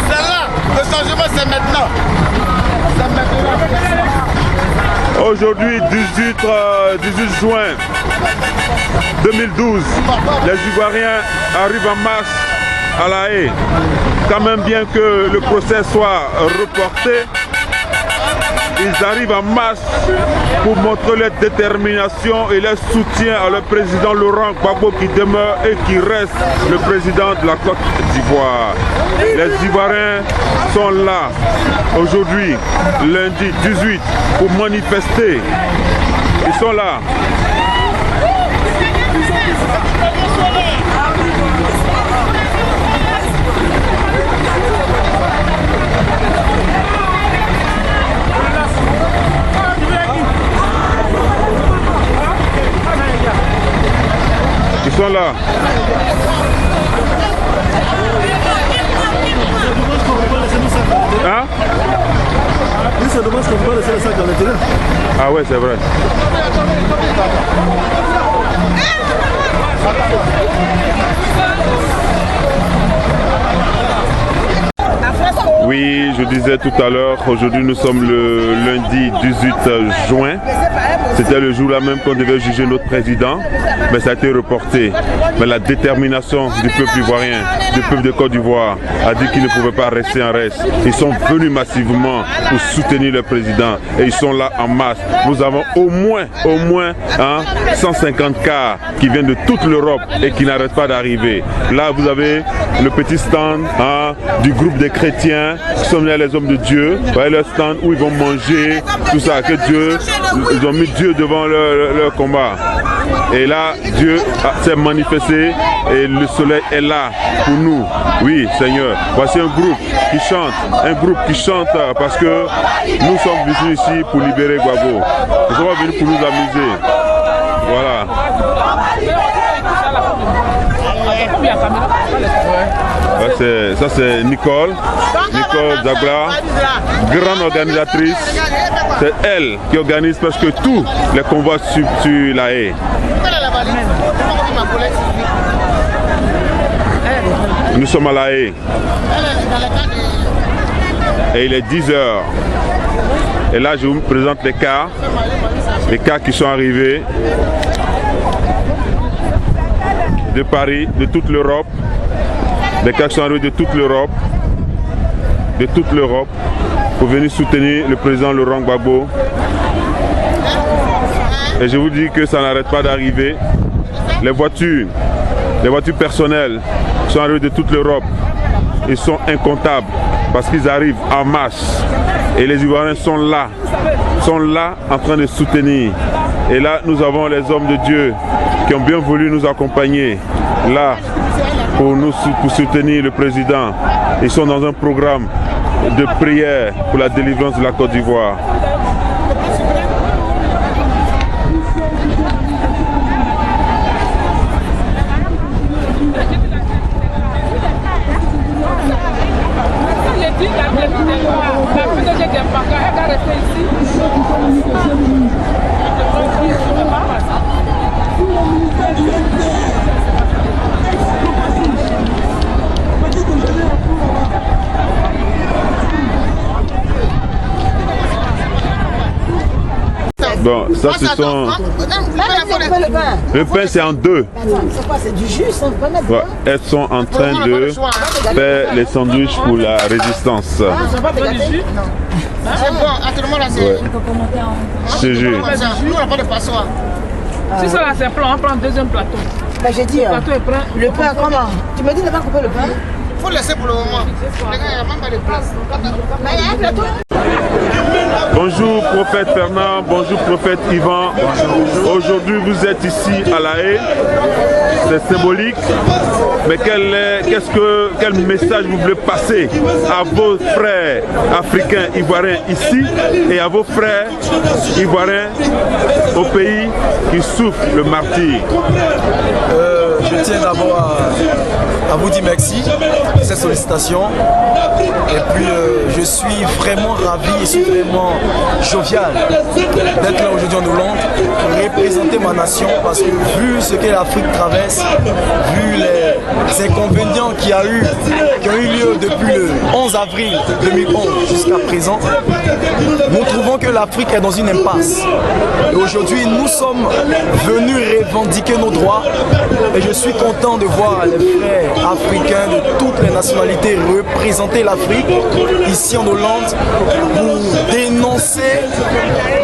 Celle-là, le changement c'est maintenant. Aujourd'hui, 18 juin 2012, les Ivoiriens arrivent en masse à La Haye. Quand même bien que le procès soit reporté, ils arrivent en masse pour montrer leur détermination et leur soutien à leur président Laurent Gbagbo qui demeure et qui reste le président de la Côte d'Ivoire. Les Ivoiriens sont là aujourd'hui, lundi 18, pour manifester. Ils sont là. Ils sont là. Hein? C'est dommage qu'on ne peut pas laisser le sac dans l'intérieur. Ah ouais, c'est vrai. Oui, je disais tout à l'heure, aujourd'hui nous sommes le lundi 18 juin. C'était le jour là même qu'on devait juger notre président, mais ça a été reporté. Mais la détermination du peuple ivoirien, du peuple de Côte d'Ivoire, a dit qu'ils ne pouvaient pas rester en reste. Ils sont venus massivement pour soutenir le président et ils sont là en masse. Nous avons au moins 150 cars qui viennent de toute l'Europe et qui n'arrêtent pas d'arriver. Là vous avez le petit stand du groupe des chrétiens qui sont les hommes de Dieu. Vous voyez leur stand où ils vont manger, tout ça, que Dieu, ils ont mis Dieu devant leur combat. Et là, Dieu s'est manifesté et le soleil est là pour nous. Oui, Seigneur. Voici un groupe qui chante parce que nous sommes venus ici pour libérer Gbagbo. Nous sommes venus pour nous amuser. Voilà. Ça c'est Nicole Zagla, grande organisatrice. C'est elle qui organise presque tous les convois sur La Haye. Nous sommes à La Haye. Et il est 10 h. Et là je vous présente les cars qui sont arrivés de Paris, de toute l'Europe. Les cars qui sont arrivés de toute l'Europe, pour venir soutenir le président Laurent Gbagbo. Et je vous dis que ça n'arrête pas d'arriver. Les voitures personnelles sont arrivées de toute l'Europe. Ils sont incomptables parce qu'ils arrivent en masse. Et les Ivoiriens sont là en train de soutenir. Et là, nous avons les hommes de Dieu qui ont bien voulu nous accompagner là pour soutenir le président. Ils sont dans un programme de prière pour la délivrance de la Côte d'Ivoire. Bon, ça ce sont... Le pain c'est en deux. C'est quoi, c'est du jus, ça? Ouais, elles sont en train de faire les sandwichs pour la résistance. C'est du jus? C'est bon, actuellement là c'est jus. Nous on n'a pas de passoire. Si ça là c'est plat, on prend un deuxième plateau. Bah j'ai dit, le pain comment? Tu me dis de pas couper le pain? Il faut laisser pour le moment. Les gars, il n'y a même pas de place. Mais il y a un plateau. Bonjour prophète Fernand, bonjour prophète Yvan. Aujourd'hui vous êtes ici à La Haye, c'est symbolique. Mais quel message vous voulez passer à vos frères africains ivoiriens ici et à vos frères ivoiriens au pays qui souffrent le martyre? Je tiens d'abord à vous dire merci pour cette sollicitation. Et puis je suis vraiment ravi et je suis vraiment jovial d'être là aujourd'hui en Hollande pour représenter ma nation, parce que vu ce que l'Afrique traverse, vu les inconvénients qui ont eu lieu depuis le 11 avril 2011 jusqu'à présent, nous trouvons que l'Afrique est dans une impasse. Et aujourd'hui, nous sommes venus revendiquer nos droits et je suis content de voir les frères africains de toutes les nationalités représenter l'Afrique ici en Hollande pour dénoncer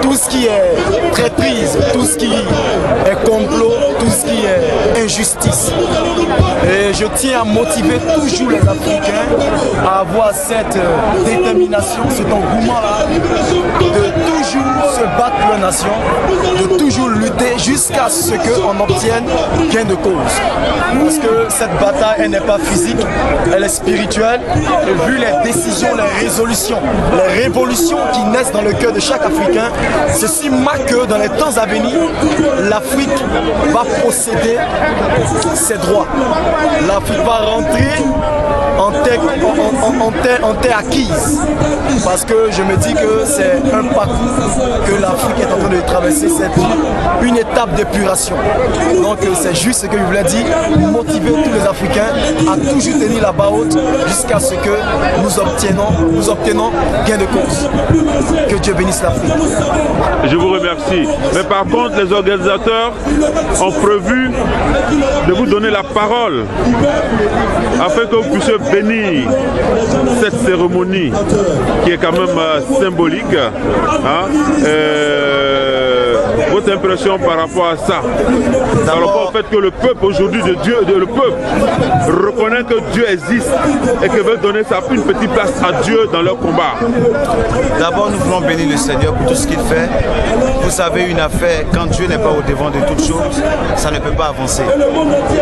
tout ce qui est traîtrise, tout ce qui est complot, tout ce qui est injustice. Et je tiens à motiver toujours les Africains à avoir cette détermination, cet engouement-là, de toujours se battre pour la nation, de toujours lutter jusqu'à ce qu'on obtienne gain de cause. Parce que cette bataille, elle n'est pas physique, elle est spirituelle. Et vu les décisions, les résolutions, les révolutions qui naissent dans le cœur de chaque Africain, ceci marque que dans les temps à venir, l'Afrique va posséder ses droits. L'Afrique va rentrer en terre acquise. Parce que je me dis que c'est un parcours que l'Afrique est en train de traverser, c'est une étape d'épuration. Donc c'est juste ce que je voulais dire, motiver tous les Africains à toujours tenir la barre haute jusqu'à ce que nous obtenons gain de cause. Que Dieu bénisse l'Afrique. Je vous remercie. Mais par contre, les organisateurs ont prévu de vous donner la parole afin que vous puissiez bénir cette cérémonie qui est quand même symbolique. Hein? Votre impression par rapport à ça, par rapport au fait que le peuple aujourd'hui de Dieu, le peuple reconnaît que Dieu existe et que veut donner une petite place à Dieu dans leur combat. D'abord, nous voulons bénir le Seigneur pour tout ce qu'il fait. Vous savez, une affaire, quand Dieu n'est pas au devant de toutes choses, ça ne peut pas avancer.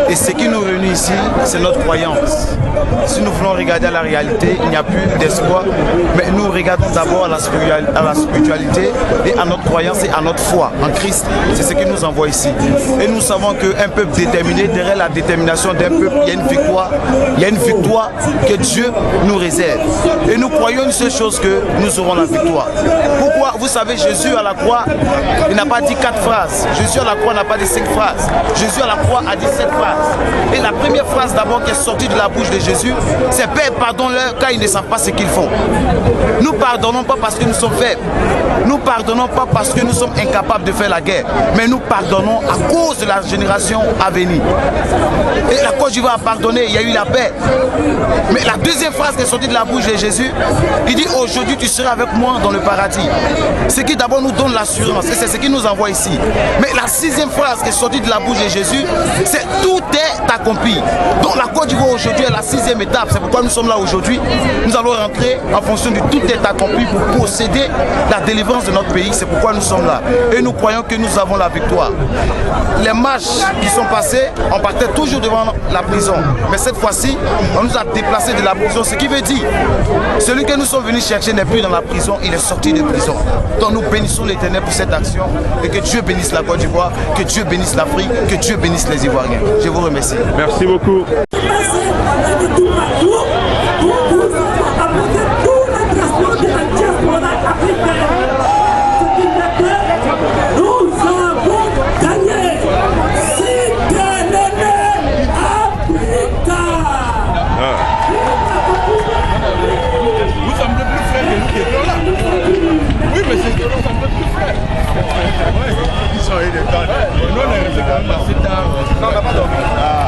Et ce qui nous réunit ici, c'est notre croyance. Si nous voulons regarder à la réalité, il n'y a plus d'espoir, mais nous regardons d'abord à la spiritualité et à notre croyance et à notre foi en Christ. C'est ce qui nous envoie ici. Et nous savons qu'un peuple déterminé, derrière la détermination d'un peuple, il y a une victoire. Il y a une victoire que Dieu nous réserve. Et nous croyons une seule chose, que nous aurons la victoire. Pourquoi? Vous savez, Jésus à la croix, il n'a pas dit 4 phrases. Jésus à la croix n'a pas dit 5 phrases. Jésus à la croix a dit 7 phrases. Et la première phrase d'abord qui est sortie de la bouche de Jésus, c'est Père, pardonne-leur car ils ne savent pas ce qu'ils font. Nous pardonnons pas parce que nous sommes faibles. Nous pardonnons pas parce que nous sommes incapables de faire la guerre. Mais nous pardonnons à cause de la génération à venir. Et la Côte d'Ivoire a pardonné, il y a eu la paix. Mais la deuxième phrase qui est sortie de la bouche de Jésus, il dit aujourd'hui tu seras avec moi dans le paradis. Ce qui d'abord nous donne l'assurance et c'est ce qui nous envoie ici. Mais la 6e phrase qui est sortie de la bouche de Jésus, c'est tout est accompli. Donc la Côte d'Ivoire aujourd'hui est la 6e étape. C'est pourquoi nous sommes là aujourd'hui. Nous allons rentrer en fonction de tout est accompli pour posséder la délivrance de notre pays. C'est pourquoi nous sommes là. Et nous croyons que nous avons la victoire. Les marches qui sont passées, on partait toujours devant la prison. Mais cette fois-ci, on nous a déplacés de la prison. Ce qui veut dire, celui que nous sommes venus chercher n'est plus dans la prison, il est sorti de prison. Donc nous bénissons l'Éternel pour cette action. Et que Dieu bénisse la Côte d'Ivoire, que Dieu bénisse l'Afrique, que Dieu bénisse les Ivoiriens. Je vous remercie. Merci beaucoup.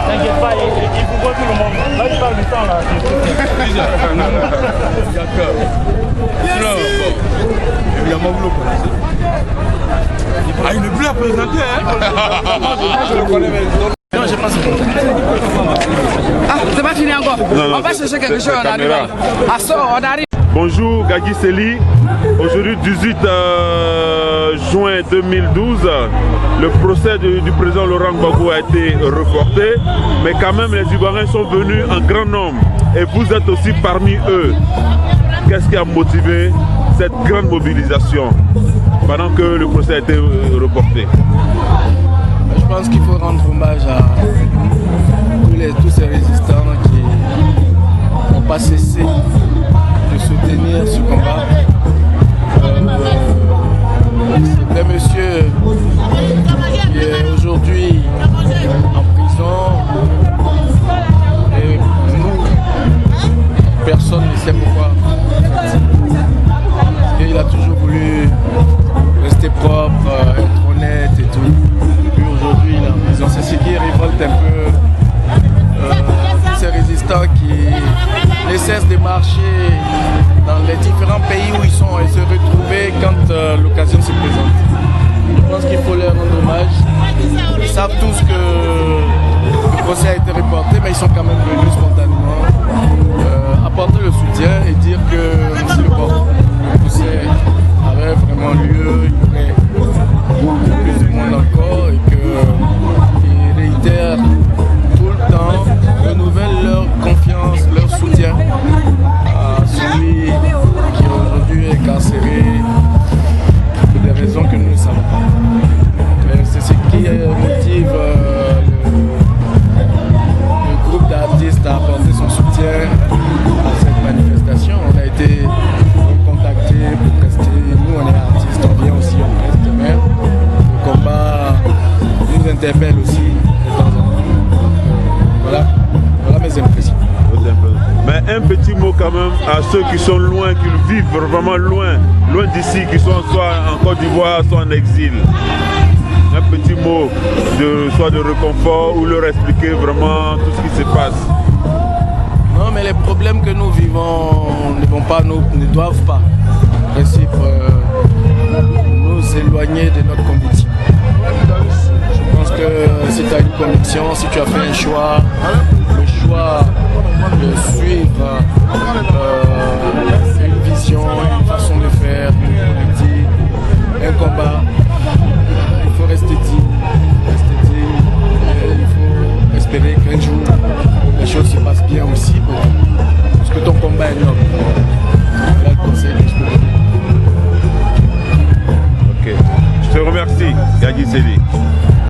T'inquiète pas, il faut voir tout le monde. Là, il parle du temps là. Évidemment, vous le connaissez. Ah, il ne peut plus la présenter, hein. Je le connais, mais non, j'ai pas ce Ah, c'est pas fini encore. Non, on va chercher quelque chose, on arrive. Ah, ça, on arrive. Bonjour Gagui Sely. Aujourd'hui 18 juin 2012, le procès du président Laurent Gbagbo a été reporté, mais quand même les Ivoiriens sont venus en grand nombre et vous êtes aussi parmi eux. Qu'est-ce qui a motivé cette grande mobilisation pendant que le procès a été reporté? Je Je pense qu'il faut rendre hommage à tous ces résistants qui n'ont pas cessé de soutenir ce combat. C'est un monsieur qui est aujourd'hui en prison et nous, personne ne sait pourquoi. Il a toujours voulu rester propre, être honnête et tout. Et puis aujourd'hui, il est en prison. C'est ce qui révolte un peu ces résistants qui ne cessent de marcher dans les différents pays où ils sont et se retrouver quand l'occasion se présente. Je pense qu'il faut leur rendre hommage. Ils savent tous que le procès a été reporté, mais ils sont quand même venus spontanément apporter le soutien et dire que si le procès avait vraiment lieu, il y aurait beaucoup plus de monde encore et qu'ils réitèrent tout le temps, renouvellent leur confiance, leur soutien à celui qui aujourd'hui est incarcéré pour des raisons que nous ne savons pas. C'est ce qui motive le groupe d'artistes à apporter son soutien à cette manifestation. On a été contactés pour prester. Nous, on est artistes, on vient aussi, on preste, mais le combat nous interpelle aussi de temps en temps. Voilà mes impressions. Mais un petit mot quand même à ceux qui sont loin, qui vivent vraiment loin d'ici, qui sont soit en Côte d'Ivoire, soit en exil. Un petit mot soit de réconfort ou leur expliquer vraiment tout ce qui se passe. Non, mais les problèmes que nous vivons ne doivent pas, en principe, nous éloigner de notre conviction. Je pense que si tu as une conviction, si tu as fait un choix, le choix de suivre une vision, une façon de faire, une politique, un combat, il faut rester digne. Il faut espérer qu'un jour les choses se passent bien aussi parce que ton combat est noble. Voilà le conseil que je peux donner. Ok, je te remercie, Gadi Seli.